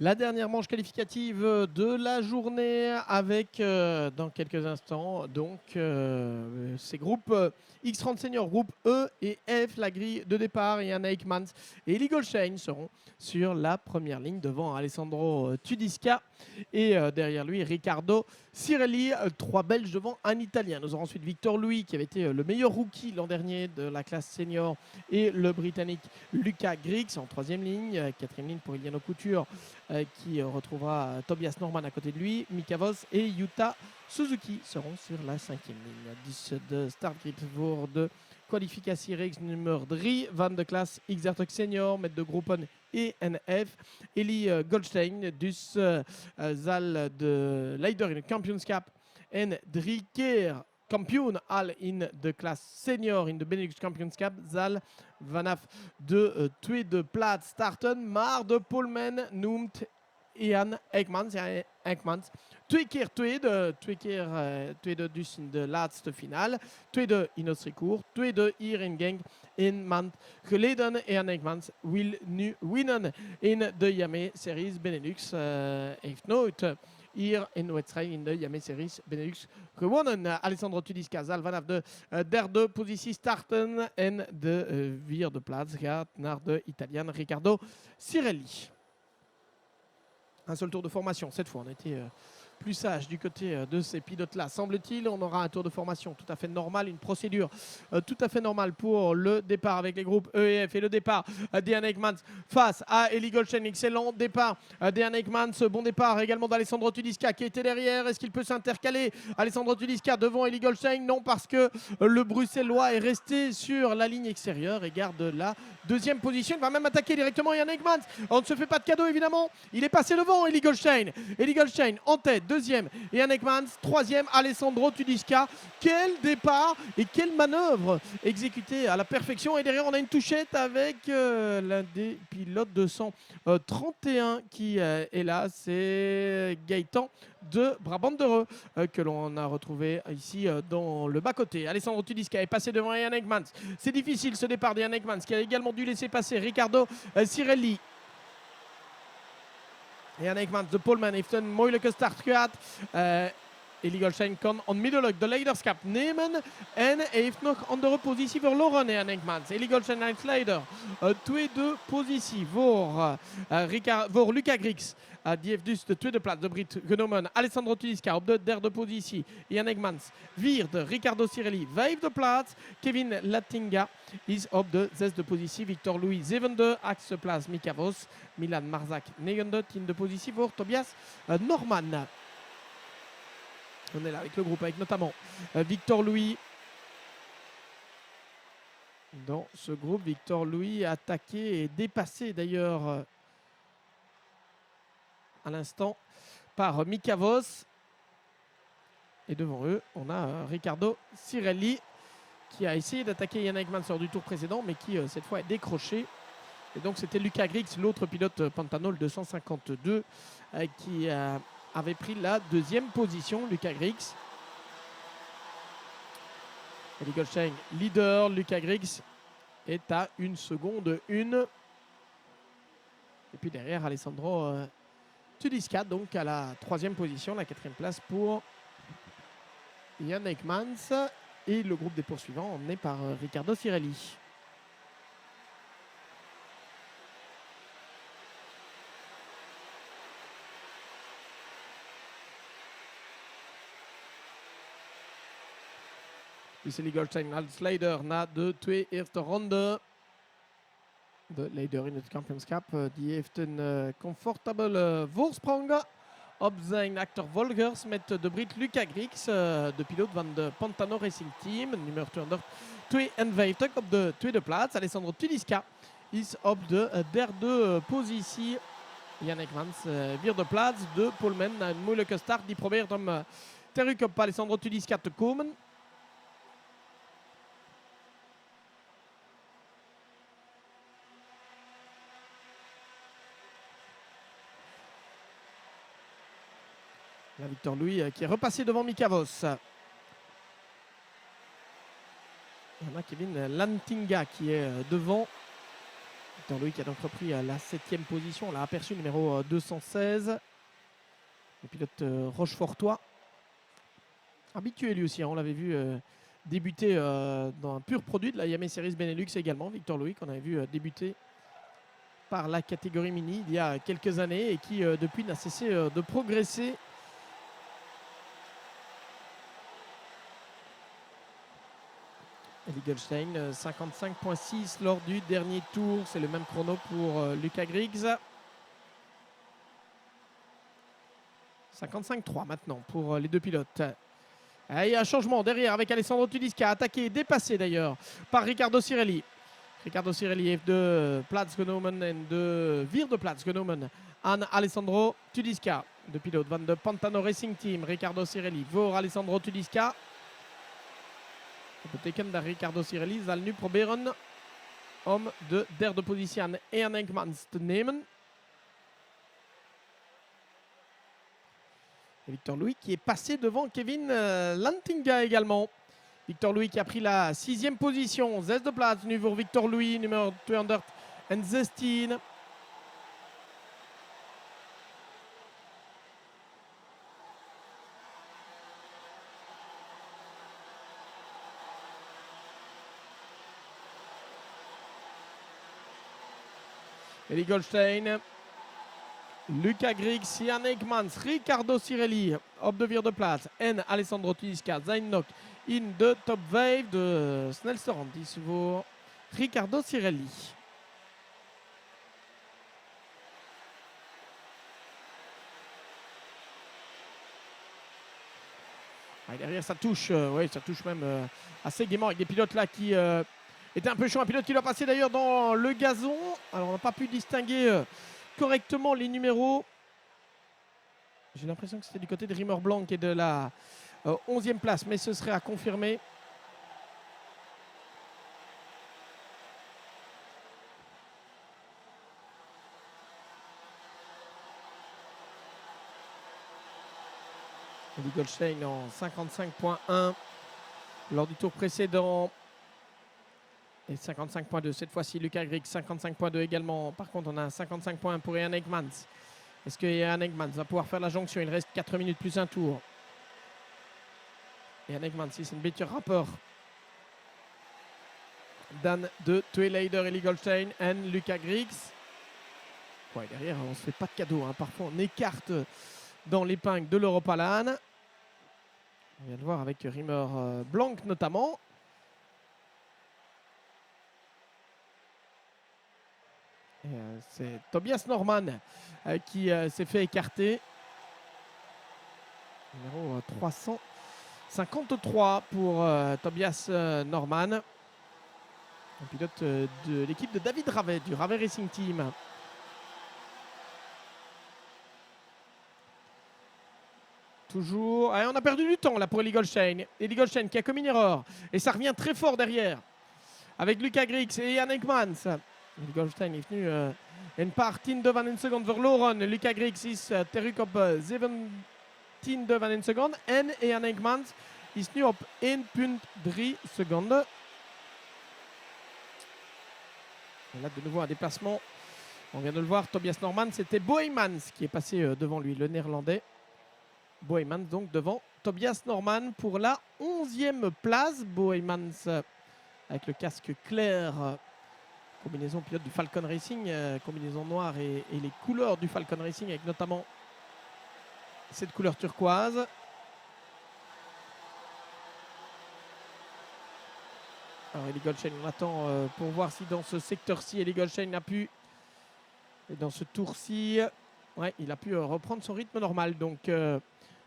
La dernière manche qualificative de la journée avec, dans quelques instants, donc ces groupes X30 Senior, groupe E et F, la grille de départ. Et Anna Ekmans et Eli Goldstein seront sur la première ligne devant Alessandro Tudisca et derrière lui Riccardo Cirelli, trois Belges devant un Italien. Nous aurons ensuite Victor Louis qui avait été le meilleur rookie l'an dernier de la classe senior et le Britannique Luca Griggs en troisième ligne. Quatrième ligne pour Iliano Couture qui retrouvera Tobias Norman à côté de lui. Mika Voss et Yuta Suzuki seront sur la cinquième ligne. 10 de startgrid voor de kwalificatiereeks nummer 3 van de klas X30 Senior met de groepen E en F. Eli Goldstein dus zal de leider in het kampioenschap en 3 keer kampioen al in de klas senior in de Benelux kampioenschap zal vanaf de tweede plaats starten. Maar de poleman noemt Ian Ekmans. Ja, Ekmans. Twee keer tweede dus in de laatste finale. Tweede in Oostenrijk, tweede hier in Genk een maand geleden. Ian Ekmans wil nu winnen in de Yame Series Benelux. Heeft nooit hier in wedstrijd in de Yame Series Benelux gewonnen. Alessandro Tudisca zal vanaf de derde positie starten en de vierde plaats gaat naar de Italiaan Riccardo Cirelli. Un seul tour de formation, cette fois on était plus sage du côté de ces pilotes-là. Semble-t-il, on aura un tour de formation tout à fait normal, une procédure tout à fait normale pour le départ avec les groupes E et F. Et le départ d'Ian Ekmans face à Eli Goldstein. Excellent départ d'Ian Ekmans. Bon départ également d'Alessandro Tudisca qui était derrière. Est-ce qu'il peut s'intercaler? Alessandro Tudisca devant Eli Goldstein? Non, parce que le Bruxellois est resté sur la ligne extérieure et garde la deuxième position. Il va même attaquer directement Ian Ekmans. On ne se fait pas de cadeau évidemment. Il est passé devant Eli Goldstein. Eli Goldstein en tête. Deuxième, Ian Ekmans. Troisième, Alessandro Tudisca. Quel départ et quelle manœuvre exécutée à la perfection. Et derrière, on a une touchette avec l'un des pilotes 231 qui est là. C'est Gaëtan de Brabant-Dereux que l'on a retrouvé ici dans le bas-côté. Alessandro Tudisca est passé devant Ian Ekmans. C'est difficile ce départ d'Ian Ekmans qui a également dû laisser passer Riccardo Cirelli. Ian Ekmans, de poleman, heeft een moeilijke start gehad. Eli Goldstein kan onmiddellijk de leiderschap nemen en heeft nog andere positie verloren, Ian Ekmans. Eli Goldstein als leider. Tweede positie voor Luca Griggs. Die heeft dus de tweede plaats, de Brit, genomen. Alessandro Tudisca op de derde positie. Ian Ekmans, vierde. Riccardo Cirelli, vijfde plaats. Kevin Latinga is op de zesde positie. Victor Louis, zevende. Achtste plaats, Mika Voss. Milan Marzak, negende. Tiende positie voor Tobias Norman. On est là avec le groupe, avec notamment Victor Louis. Dans ce groupe, Victor Louis attaqué et dépassé d'ailleurs à l'instant par Mika Voss. Et devant eux, on a Riccardo Cirelli qui a essayé d'attaquer Ian Ekmans lors du tour précédent, mais qui cette fois est décroché. Et donc c'était Luca Griggs, l'autre pilote Pantano, le 252, qui avait pris la deuxième position. Luca Griggs. Eli Goldstein, leader. Luca Griggs est à 1 seconde 1. Et puis derrière, Alessandro Tudisca, donc à la troisième position, la quatrième place pour Ian Ekmans. Et le groupe des poursuivants emmené par Riccardo Cirelli. Dus Eli Goldstein als leider na de 2 eerste ronden. De leider in het kampioenschap die heeft een comfortabele voorsprong op zijn achtervolgers met de Brit Luca Griggs, de piloot van de Pantano Racing Team, nummer 252 op de tweede plaats. Alessandro Tudisca is op de derde positie. Ian Ekmans, vierde plaats. De poleman na een moeilijke start die probeert om terug op Alessandro Tudisca te komen. Là, Victor Louis qui est repassé devant Mika Voss. On a Kevin Lantinga qui est devant Victor Louis qui a donc repris la 7e position. On l'a aperçu, numéro 216. Le pilote Rochefortois. Habitué lui aussi, hein, on l'avait vu débuter dans un pur produit de la Yamaha Series Benelux également. Victor Louis qu'on avait vu débuter par la catégorie mini il y a quelques années et qui depuis n'a cessé de progresser. Eli Goldstein 55.6 lors du dernier tour. C'est le même chrono pour Lucas Griggs. 55.3 maintenant pour les deux pilotes. Il y a un changement derrière avec Alessandro Tudisca, attaqué et dépassé d'ailleurs par Riccardo Cirelli. Riccardo Cirelli heeft de plaats genomen en de vierde plaats genomen aan Alessandro Tudisca. De pilote van de Pantano Racing Team, Riccardo Cirelli voor Alessandro Tudisca. Dat betekent dat Riccardo Cirelli zal nu proberen om de derde positie aan Ian Enkmans te nemen. Et Victor Louis qui est passé devant Kevin Lantinga également. Victor Louis qui a pris la 6e position. Zesde plaats nu voor Victor Louis, numéro 216. Eli Goldstein, Lucas Griggs, Ian Enkmans, Riccardo Cirelli op de vierde plaats. En Alessandro Tudisca zijn nog in de top 5. De snelste rond is voor Riccardo Cirelli. Derrière ça touche, oui, ça touche même assez gaiement avec des pilotes là qui étaient un peu chauds. Un pilote qui doit passer d'ailleurs dans le gazon. Alors on n'a pas pu distinguer correctement les numéros. J'ai l'impression que c'était du côté de Rimmer Blanc et de la 11e place, mais ce serait à confirmer. Eli Goldstein en 55.1 lors du tour précédent. Et 55.2 cette fois-ci. Lucas Griggs 55.2 également. Par contre, on a 55.1 pour Ian Enkmans. Est-ce que Ian Enkmans va pouvoir faire la jonction? Il reste 4 minutes plus un tour. Ian Enkmans is een beetje rapper dan de twee leiders Eli Goldstein et Lucas Griggs. Ouais, derrière, on ne se fait pas de cadeau. Hein. Parfois, on écarte dans l'épingle de l'Europalan. On vient de voir avec Rimmer Blanc notamment. C'est Tobias Norman qui s'est fait écarter. Numéro 353 pour Tobias Norman. Un pilote de l'équipe de David Ravet, du Ravet Racing Team. Toujours. Ah, on a perdu du temps là pour Eli Goldstein. Eli Goldstein qui a commis une erreur. Et ça revient très fort derrière. Avec Lucas Griggs et Ian Enkmans. Eli Goldstein est venu een paar tiende van een seconde verloren. Lucas Griggs is terug op 17e van een seconde. En Ian Enkmans is nu op 1,3 seconden. Et là, de nouveau, un déplacement. On vient de le voir, Tobias Norman. C'était Boeymans qui est passé devant lui, le néerlandais. Boeymans donc devant Tobias Norman pour la 11e place. Boeymans avec le casque clair. Combinaison pilote du Falcon Racing, combinaison noire et les couleurs du Falcon Racing avec notamment cette couleur turquoise. Alors Eli Goldstein, on attend pour voir si dans ce secteur-ci, Eli Goldstein a pu, et dans ce tour-ci, ouais, il a pu reprendre son rythme normal. Donc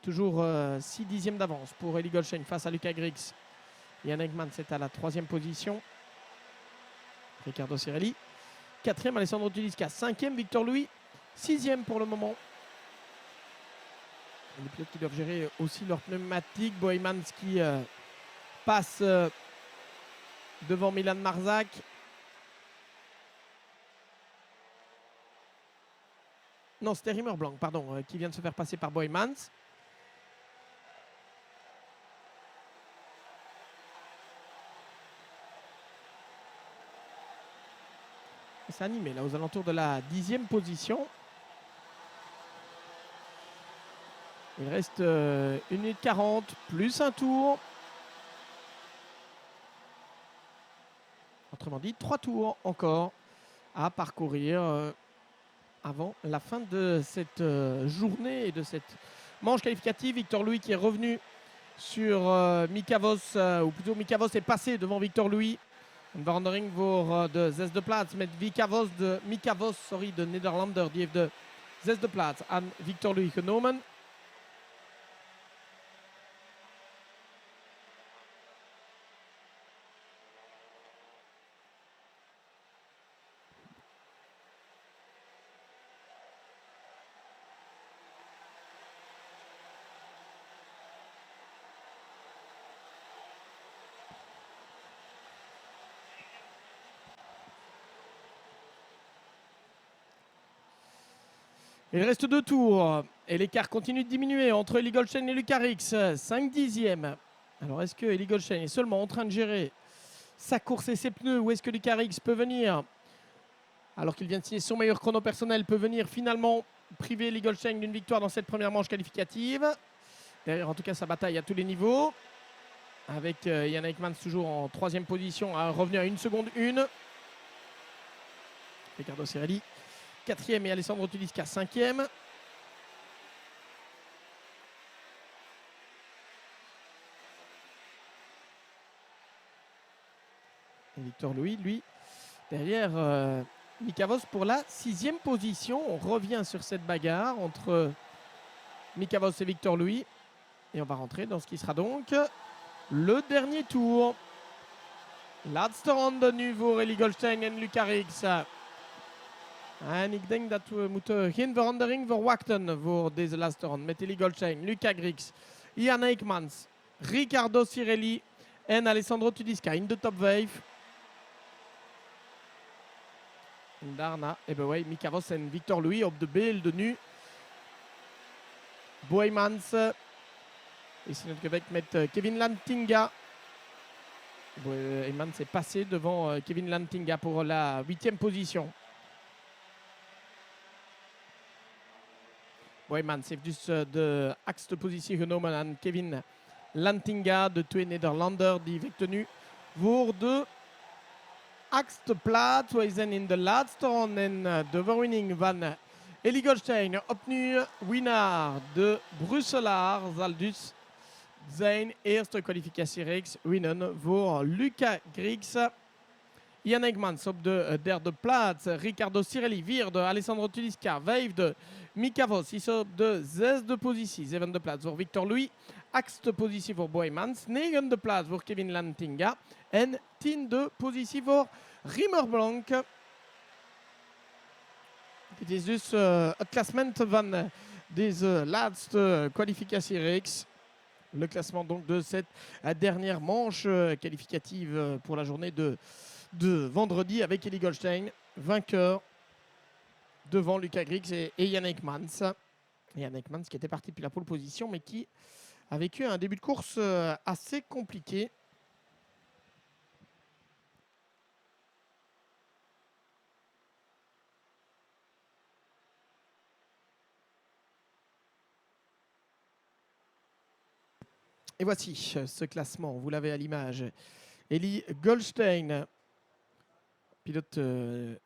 toujours 6 dixièmes d'avance pour Eli Goldstein face à Lucas Griggs. Ian Enkmans c'est à la 3e position. Riccardo Cirelli. 4e, Alessandro Tudisca. 5e, Victor Louis. 6e pour le moment. Les pilotes qui doivent gérer aussi leur pneumatique. Boeymans qui passe devant Milan Marzak. Non, c'était Rimmer Blanc, pardon, qui vient de se faire passer par Boeymans. assez animé, là, aux alentours de la 10e position. Il reste 1 minute 40, plus un tour. Autrement dit, 3 tours encore à parcourir avant la fin de cette journée et de cette manche qualificative. Victor Louis qui est revenu sur Mika Vos, ou plutôt Mika Vos est passé devant Victor Louis. Een verandering voor de 6e plaats met Mika Vos, de Nederlander. Die heeft de 6e plaats aan Victor Louis genomen. Il reste 2 tours et l'écart continue de diminuer entre Eli Goldstein et Luca Rix. 5 dixièmes. Alors est-ce que Eli Goldstein est seulement en train de gérer sa course et ses pneus, ou est-ce que Luca Rix peut venir, alors qu'il vient de signer son meilleur chrono personnel, peut venir finalement priver Eli Goldstein d'une victoire dans cette première manche qualificative. Derrière en tout cas sa bataille à tous les niveaux. Avec Jan Eijkmans toujours en 3e position, revenu à 1 seconde 1. Riccardo Cirelli 4e et Alessandro Tudisca 5e. Et Victor Louis, lui, derrière Mika Vos pour la 6e position. On revient sur cette bagarre entre Mika Vos et Victor Louis. Et on va rentrer dans ce qui sera donc le dernier tour. Laatste ronde nu voor Eli Goldstein en Luca Rix. En ik denk dat we moeten geen verandering verwachten voor deze laatste ronde. Met Eli Goldstein, Luca Rix, Jan Eijkmans, Riccardo Cirelli en Alessandro Tudisca in de top 5. En daarna hebben wij Mika Vos en Victor Louis op de beelden nu. Boeymans is in het gevecht met Kevin Lantinga. Boeymans est passé devant Kevin Lantinga pour la 8e position. Boeymans heeft dus de 8e positie genomen aan Kevin Lantinga, de 2 Nederlander. Die vechten nu voor de 8e plaats. Wij zijn in de laatste ronde en de overwinning van Eli Goldstein. Opnieuw winnaar. De Brusselaar zal dus zijn eerste kwalificatiereeks winnen voor Luca Rix. Jan Eijkmans op de 3e plaats. Riccardo Cirelli 4e. Alessandro Tudisca 5e. Mika Vos is op de 6e positie. 7e plaats voor Victor Louis. 8e positie voor Boeymans. 9e plaats voor Kevin Lantinga. En 10e positie voor Riemer Blanc. Dit is dus het klassement van deze laatste kwalificatiereeks. Le classement donc de cette dernière manche qualificative pour la journée de vendredi avec Eli Goldstein, vainqueur devant Luca Rix et Jan Eijkmans. Jan Eijkmans qui était parti depuis la pole position mais qui a vécu un début de course assez compliqué. Et voici ce classement, vous l'avez à l'image. Eli Goldstein, pilote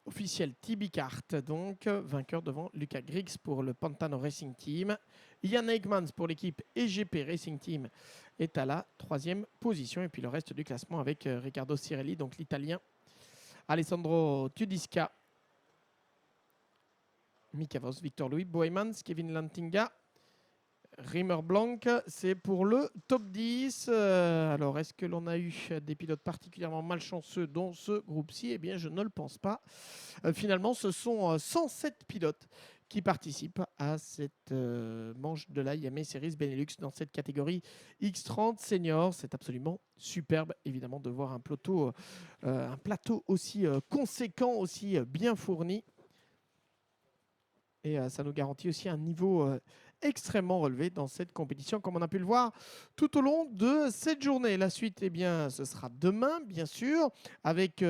officiel TB Kart, donc vainqueur devant Luca Rix pour le Pantano Racing Team. Jan Eijkmans pour l'équipe EGP Racing Team est à la 3e position. Et puis le reste du classement avec Riccardo Cirelli, donc l'italien, Alessandro Tudisca, Mika Vos, Victor Louis, Boeymans, Kevin Lantinga, Riemer Blanc, c'est pour le top 10. Alors, est-ce que l'on a eu des pilotes particulièrement malchanceux dans ce groupe-ci? Eh bien, je ne le pense pas. Finalement, ce sont 107 pilotes qui participent à cette manche de la Yamaha Series Benelux dans cette catégorie X30 Senior. C'est absolument superbe, évidemment, de voir un plateau aussi conséquent, aussi bien fourni. Et ça nous garantit aussi un niveau extrêmement relevé dans cette compétition, comme on a pu le voir tout au long de cette journée. La suite, eh bien, ce sera demain, bien sûr, avec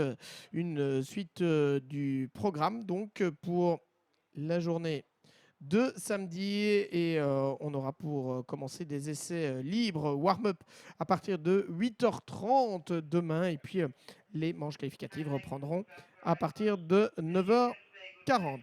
une suite du programme, donc pour la journée de samedi et on aura pour commencer des essais libres warm-up à partir de 8h30 demain et puis les manches qualificatives reprendront à partir de 9h40.